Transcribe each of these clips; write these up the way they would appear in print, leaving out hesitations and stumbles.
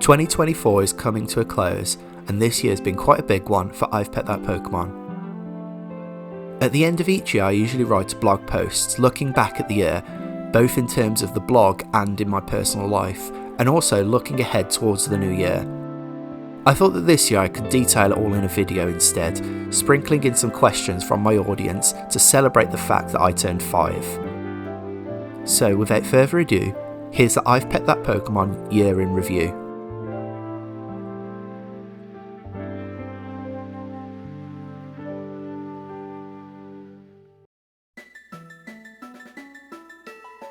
2024 is coming to a close, and this year's been quite a big one for I've Pet That Pokemon. At the end of each year I usually write blog posts looking back at the year, both in terms of the blog and in my personal life, and also looking ahead towards the new year. I thought that this year I could detail it all in a video instead, sprinkling in some questions from my audience to celebrate the fact that I turned 5. So without further ado, here's the I've Pet That Pokemon year in review.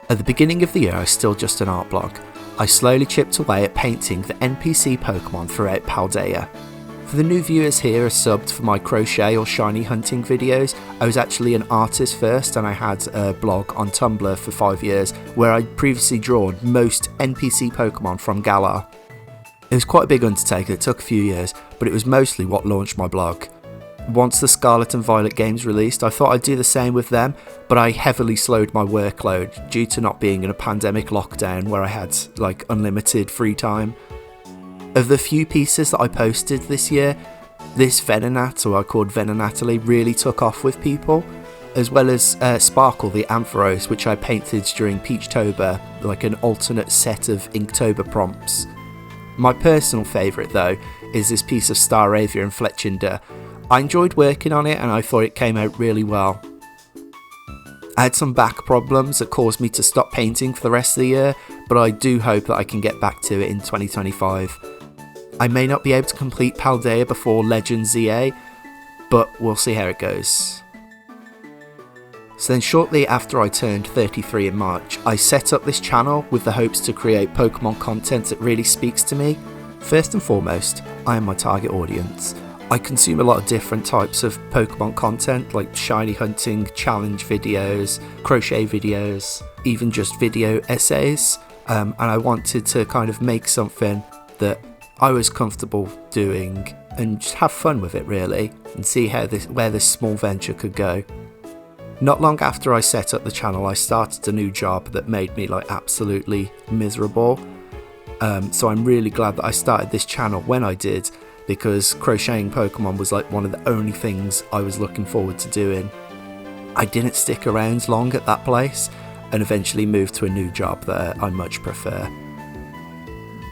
At the beginning of the year I was still just an art blog. I slowly chipped away at painting the NPC Pokemon throughout Paldea. For the new viewers here who are subbed for my crochet or shiny hunting videos, I was actually an artist first, and I had a blog on Tumblr for 5 years where I'd previously drawn most NPC Pokemon from Galar. It was quite a big undertaking, it took a few years, but it was mostly what launched my blog. Once the Scarlet and Violet games released, I thought I'd do the same with them, but I heavily slowed my workload due to not being in a pandemic lockdown where I had unlimited free time. Of the few pieces that I posted this year, this Venonat, or I called Venonatally, really took off with people, as well as Sparkle the Ampharos, which I painted during Peachtober, like an alternate set of Inktober prompts. My personal favourite though is this piece of Staravia and Fletchinder. I enjoyed working on it and I thought it came out really well. I had some back problems that caused me to stop painting for the rest of the year, but I do hope that I can get back to it in 2025. I may not be able to complete Paldea before Legends ZA, but we'll see how it goes. So then shortly after I turned 33 in March, I set up this channel with the hopes to create Pokemon content that really speaks to me. First and foremost, I am my target audience. I consume a lot of different types of Pokemon content like shiny hunting, challenge videos, crochet videos, even just video essays, and I wanted to kind of make something that I was comfortable doing and just have fun with it really, and see how where this small venture could go. Not long after I set up the channel, I started a new job that made me absolutely miserable, so I'm really glad that I started this channel when I did, because crocheting Pokemon was one of the only things I was looking forward to doing. I didn't stick around long at that place and eventually moved to a new job that I much prefer.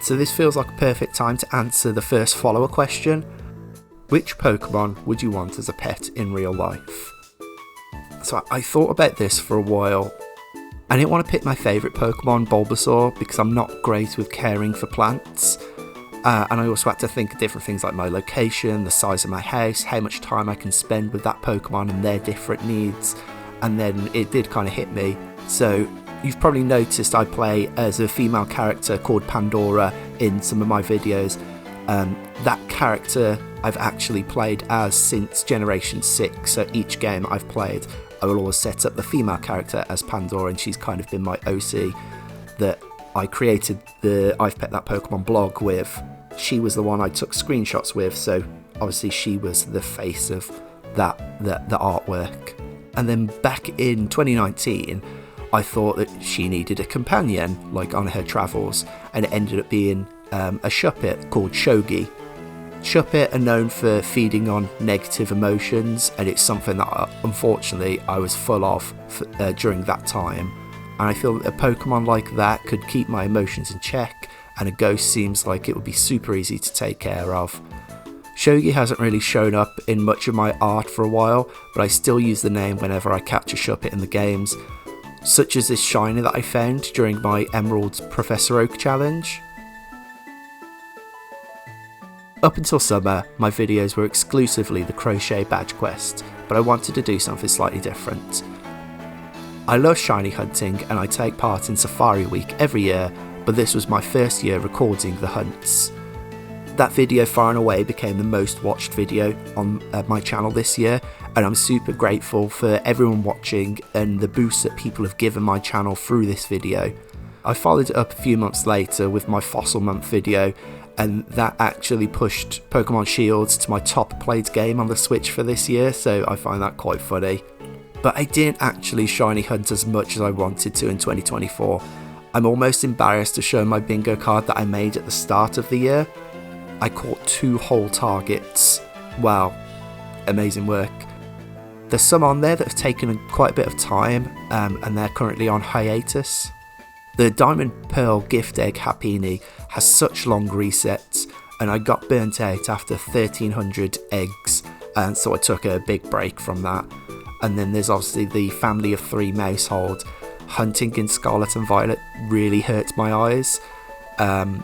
So this feels like a perfect time to answer the first follower question. Which Pokemon would you want as a pet in real life? So I thought about this for a while. I didn't want to pick my favourite Pokemon, Bulbasaur, because I'm not great with caring for plants. And I also had to think of different things like my location, the size of my house, how much time I can spend with that Pokemon and their different needs. And then it did kind of hit me. So you've probably noticed I play as a female character called Pandora in some of my videos. That character I've actually played as since Generation 6, so each game I've played I will always set up the female character as Pandora, and she's kind of been my OC that I created the I've Pet That Pokemon blog with. She was the one I took screenshots with, so obviously she was the face of the artwork. And then back in 2019 I thought that she needed a companion on her travels, and it ended up being a Shuppet called Shogi. Shuppet are known for feeding on negative emotions, and it's something that unfortunately I was full of during that time. And I feel that a Pokemon like that could keep my emotions in check, and a ghost seems like it would be super easy to take care of. Shogi hasn't really shown up in much of my art for a while, but I still use the name whenever I catch a Shuppet in the games, such as this shiny that I found during my Emerald Professor Oak challenge. Up until summer, my videos were exclusively the crochet badge quest, but I wanted to do something slightly different. I love shiny hunting and I take part in Safari Week every year, but this was my first year recording the hunts. That video far and away became the most watched video on my channel this year, and I'm super grateful for everyone watching and the boost that people have given my channel through this video. I followed it up a few months later with my Fossil Month video, and that actually pushed Pokemon Shields to my top played game on the Switch for this year, so I find that quite funny. But I didn't actually shiny hunt as much as I wanted to in 2024. I'm almost embarrassed to show my bingo card that I made at the start of the year. I caught 2 whole targets. Wow, amazing work. There's some on there that have taken quite a bit of time, and they're currently on hiatus. The Diamond Pearl Gift Egg Happiny has such long resets, and I got burnt out after 1300 eggs, and so I took a big break from that. And then there's obviously the Family of 3 Mousehold. Hunting in Scarlet and Violet really hurts my eyes,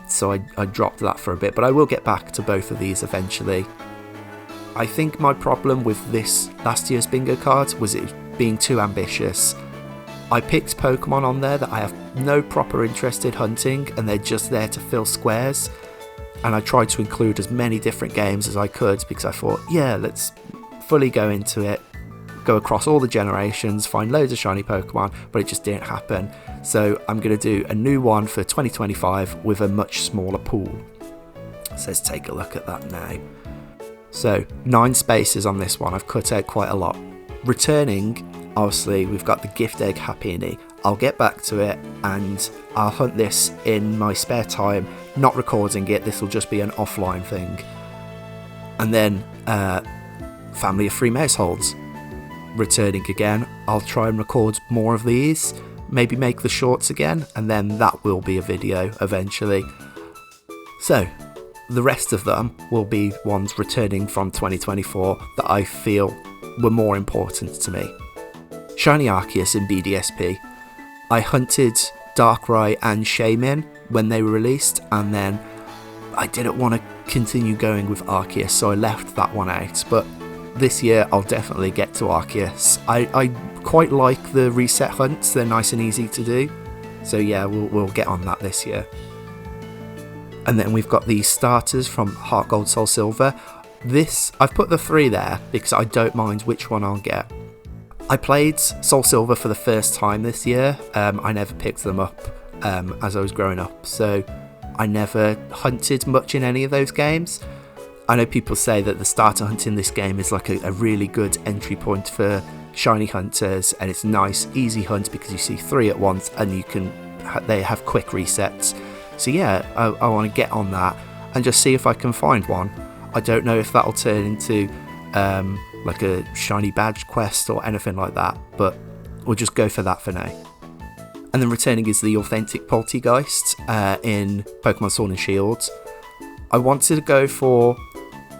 so I dropped that for a bit, but I will get back to both of these eventually. I think my problem with this last year's bingo card was it being too ambitious. I picked Pokemon on there that I have no proper interest in hunting, and they're just there to fill squares, and I tried to include as many different games as I could because I thought, yeah, let's fully go into it, go across all the generations, find loads of shiny Pokemon, but it just didn't happen. So I'm going to do a new one for 2025 with a much smaller pool. So let's take a look at that now. So 9 spaces on this one, I've cut out quite a lot. Returning, obviously we've got the Gift Egg Happiny. I'll get back to it and I'll hunt this in my spare time, not recording it, this will just be an offline thing. And then Family of 3 Mouseholds. Returning again, I'll try and record more of these, maybe make the shorts again, and then that will be a video eventually. So the rest of them will be ones returning from 2024 that I feel were more important to me. Shiny Arceus in BDSP. I hunted Darkrai and Shaymin when they were released, and then I didn't want to continue going with Arceus, so I left that one out, but this year I'll definitely get to Arceus. I quite like the reset hunts, they're nice and easy to do, so yeah, we'll get on that this year. And then we've got the starters from Heart Gold, Soul Silver. This, I've put the 3 there because I don't mind which one I'll get. I played Soul Silver for the first time this year. I never picked them up as I was growing up, so I never hunted much in any of those games. I know people say that the starter hunt in this game is like a really good entry point for shiny hunters, and it's a nice easy hunt because you see 3 at once and you can they have quick resets. So yeah, I want to get on that and just see if I can find one. I don't know if that'll turn into like a shiny badge quest or anything like that, but we'll just go for that for now. And then returning is the authentic Poltegeist in Pokemon Sword and Shield. I wanted to go for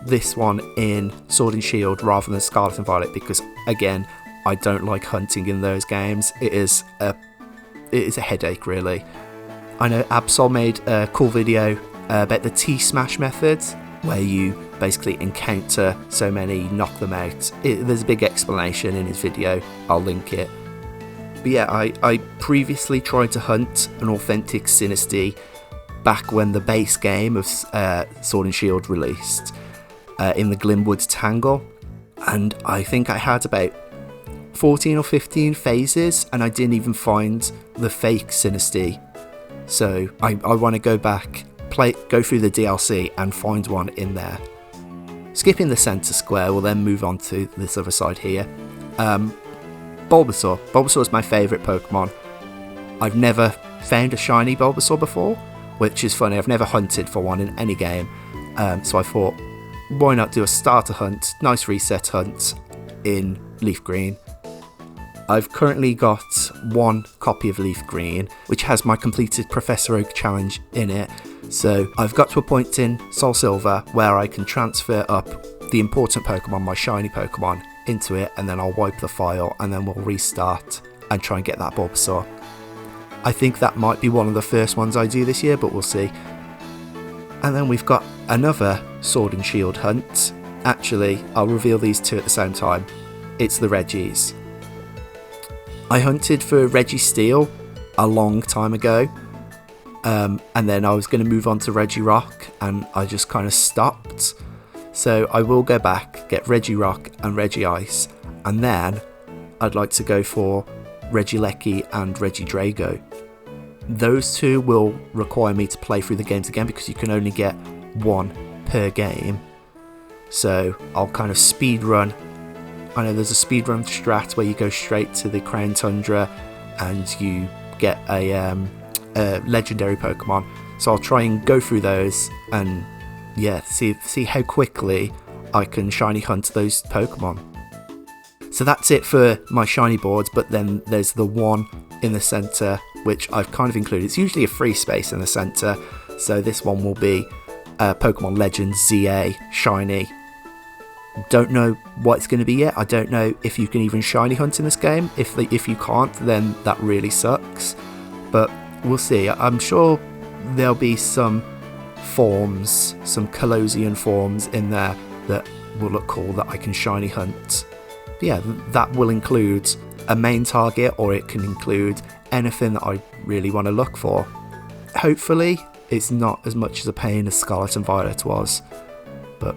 this one in Sword and Shield rather than Scarlet and Violet because, again, I don't like hunting in those games. It is a headache, really. I know Absol made a cool video about the T-Smash method, where you basically encounter so many, knock them out. There's a big explanation in his video, I'll link it. But yeah, I previously tried to hunt an authentic Sinistea back when the base game of Sword and Shield released in the Glimwood Tangle, and I think I had about 14 or 15 phases and I didn't even find the fake Sinistea. So I want to go back, go through the DLC and find one in there. Skipping the centre square, we'll then move on to this other side here. Bulbasaur. Bulbasaur is my favourite Pokemon. I've never found a shiny Bulbasaur before, which is funny. I've never hunted for one in any game, so I thought, why not do a starter hunt, nice reset hunt in Leaf Green. I've currently got 1 copy of Leaf Green, which has my completed Professor Oak challenge in it, so I've got to a point in Soul Silver where I can transfer up the important Pokemon, my shiny Pokemon, into it, and then I'll wipe the file and then we'll restart and try and get that Bulbasaur. I think that might be one of the first ones I do this year, but we'll see. And then we've got another Sword and Shield hunt. Actually, I'll reveal these 2 at the same time. It's the Regis. I hunted for Registeel a long time ago, and then I was going to move on to Regirock, and I just kind of stopped. So I will go back, get Regirock and Regice, and then I'd like to go for Regieleki and Regidrago. Those 2 will require me to play through the games again because you can only get 1 per game. So I'll kind of speed run. I know there's a speedrun strat where you go straight to the Crown Tundra and you get a legendary Pokemon. So I'll try and go through those and see how quickly I can shiny hunt those Pokemon. So that's it for my shiny boards, but then there's the one in the centre which I've kind of included. It's usually a free space in the centre, so this one will be Pokemon Legends ZA shiny. Don't know what it's going to be yet. I don't know if you can even shiny hunt in this game. If you can't, then that really sucks, but we'll see. I'm sure there'll be some forms, some Colosian forms in there that will look cool that I can shiny hunt. But yeah, that will include a main target, or it can include anything that I really want to look for. Hopefully it's not as much as a pain as Scarlet and Violet was, but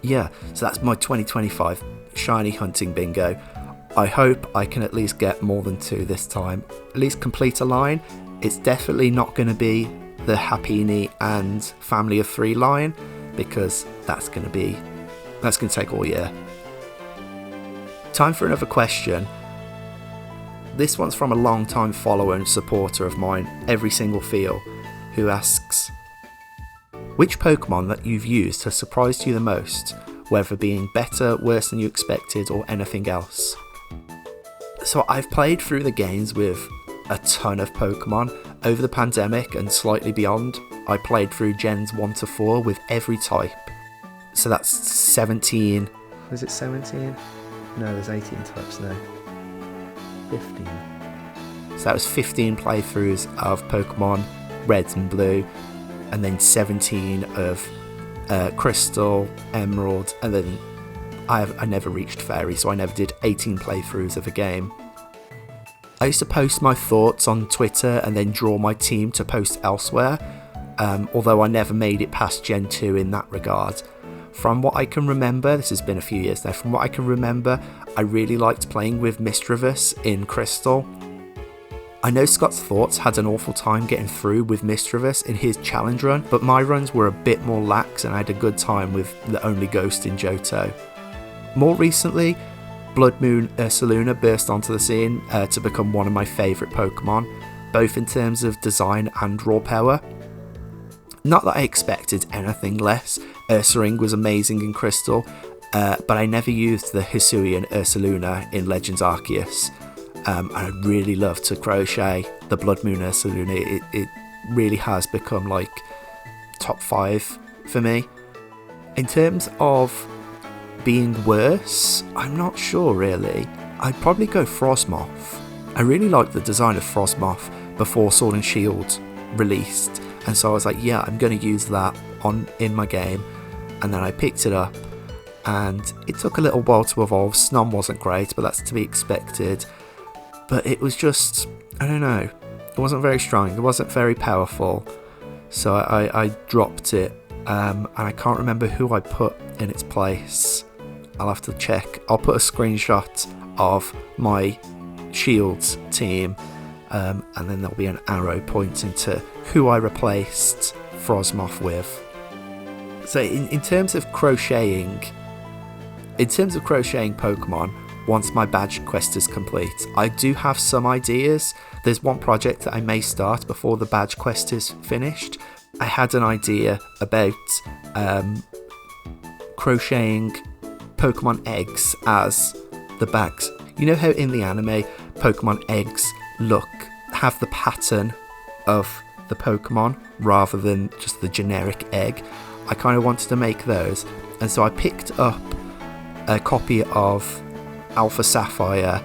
yeah, so that's my 2025 shiny hunting bingo. I hope I can at least get more than 2 this time, at least complete a line. It's definitely not going to be the Happiny and Family of 3 line, because that's going to take all year. Time for another question. This one's from a long-time follower and supporter of mine, Every Single Feel, who asks, which Pokemon that you've used has surprised you the most, whether being better, worse than you expected, or anything else? So I've played through the games with a ton of Pokemon. Over the pandemic and slightly beyond, I played through Gens 1 to 4 with every type. So that's 17. Was it 17? No, there's 18 types now. 15. So that was 15 playthroughs of Pokemon Red and Blue, and then 17 of Crystal, Emerald, and then I never reached Fairy, so I never did 18 playthroughs of a game. I used to post my thoughts on Twitter and then draw my team to post elsewhere, although I never made it past Gen 2 in that regard. From what I can remember, this has been a few years now, from what I can remember, I really liked playing with Misdreavus in Crystal. I know Scott's Thoughts had an awful time getting through with Misdreavus in his challenge run, but my runs were a bit more lax and I had a good time with the only ghost in Johto. More recently, Blood Moon Ursaluna burst onto the scene to become one of my favourite Pokemon, both in terms of design and raw power. Not that I expected anything less. Ursaring was amazing in Crystal, but I never used the Hisuian Ursaluna in Legends Arceus. And I'd really love to crochet the Blood Moon Ursaluna. It really has become like top 5 for me. In terms of being worse, I'm not sure really. I'd probably go Frosmoth. I really liked the design of Frosmoth before Sword and Shield released, and so I was like, yeah, I'm going to use that in my game. And then I picked it up, and it took a little while to evolve. Snom wasn't great, but that's to be expected. But it was just, I don't know, it wasn't very strong, it wasn't very powerful, so I dropped it, and I can't remember who I put in its place. I'll have to check. I'll put a screenshot of my Shields team, and then there'll be an arrow pointing to who I replaced Frosmoth with. So in terms of crocheting Pokemon, once my badge quest is complete, I do have some ideas. There's one project that I may start before the badge quest is finished. I had an idea about crocheting Pokemon eggs as the bags. You know how in the anime Pokemon eggs have the pattern of the Pokemon rather than just the generic egg? I kind of wanted to make those, and so I picked up a copy of Alpha Sapphire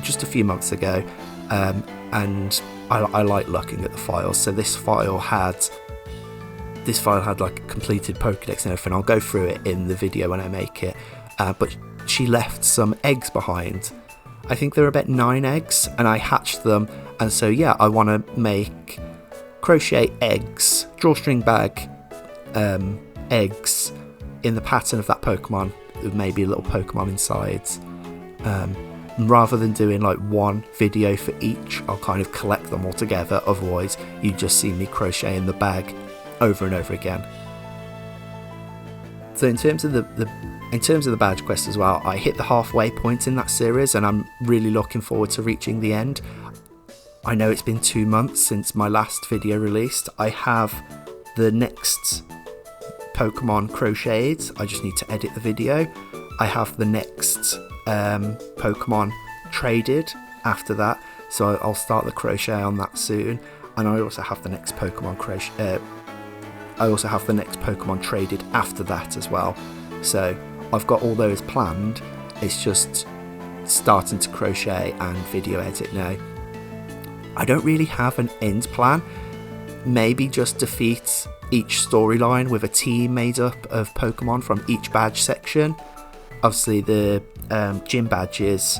just a few months ago, and I like looking at the files. So this file had like a completed Pokedex and everything. I'll go through it in the video when I make it, but she left some eggs behind. I think there were about 9 eggs, and I hatched them, and so yeah, I want to make crochet eggs, drawstring bag eggs in the pattern of that Pokemon with maybe a little Pokemon inside. Rather than doing like one video for each, I'll kind of collect them all together, otherwise you just see me crocheting the bag over and over again. So in terms of the badge quest as well, I hit the halfway point in that series, and I'm really looking forward to reaching the end. I know it's been 2 months since my last video released. I have the next Pokemon crocheted. I just need to edit the video. I have the next Pokemon traded after that, so I'll start the crochet on that soon. And I also have the next Pokemon traded after that as well. So I've got all those planned. It's just starting to crochet and video edit now. I don't really have an end plan. Maybe just defeat each storyline with a team made up of Pokemon from each badge section. Obviously the gym badges,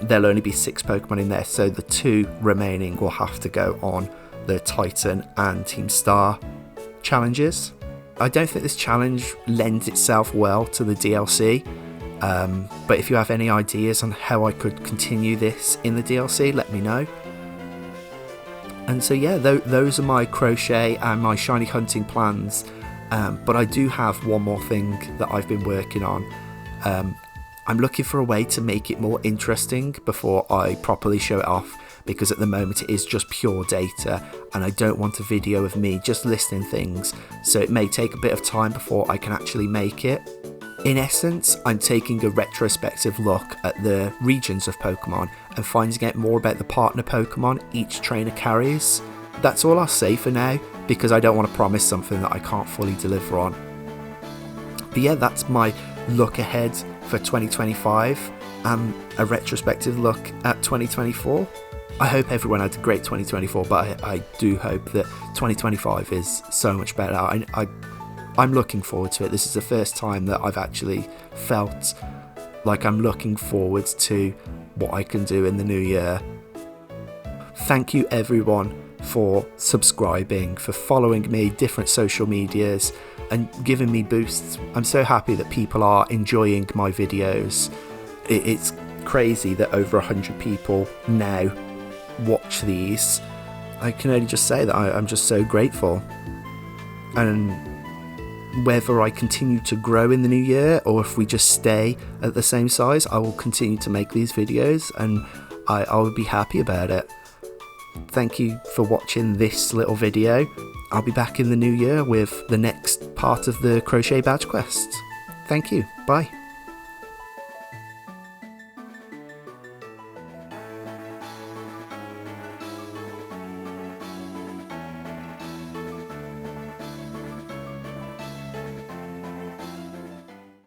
there'll only be 6 Pokemon in there, so the 2 remaining will have to go on the Titan and Team Star challenges. I don't think this challenge lends itself well to the DLC, but if you have any ideas on how I could continue this in the DLC, let me know. And so yeah, those are my crochet and my shiny hunting plans, but I do have one more thing that I've been working on. I'm looking for a way to make it more interesting before I properly show it off, because at the moment it is just pure data and I don't want a video of me just listing things, so it may take a bit of time before I can actually make it. In essence, I'm taking a retrospective look at the regions of Pokemon and finding out more about the partner Pokemon each trainer carries. That's all I'll say for now, because I don't want to promise something that I can't fully deliver on. But yeah, that's my look ahead for 2025 and a retrospective look at 2024. I hope everyone had a great 2024, but I do hope that 2025 is so much better. I'm looking forward to it. This is the first time that I've actually felt like I'm looking forward to what I can do in the new year. Thank you everyone for subscribing, for following me, different social medias, and giving me boosts. I'm so happy that people are enjoying my videos. It's crazy that over 100 people now watch these. I can only just say that I'm just so grateful. And whether I continue to grow in the new year or if we just stay at the same size, I will continue to make these videos and I will be happy about it. Thank you for watching this little video. I'll be back in the new year with the next part of the Crochet Badge Quest. Thank you. Bye.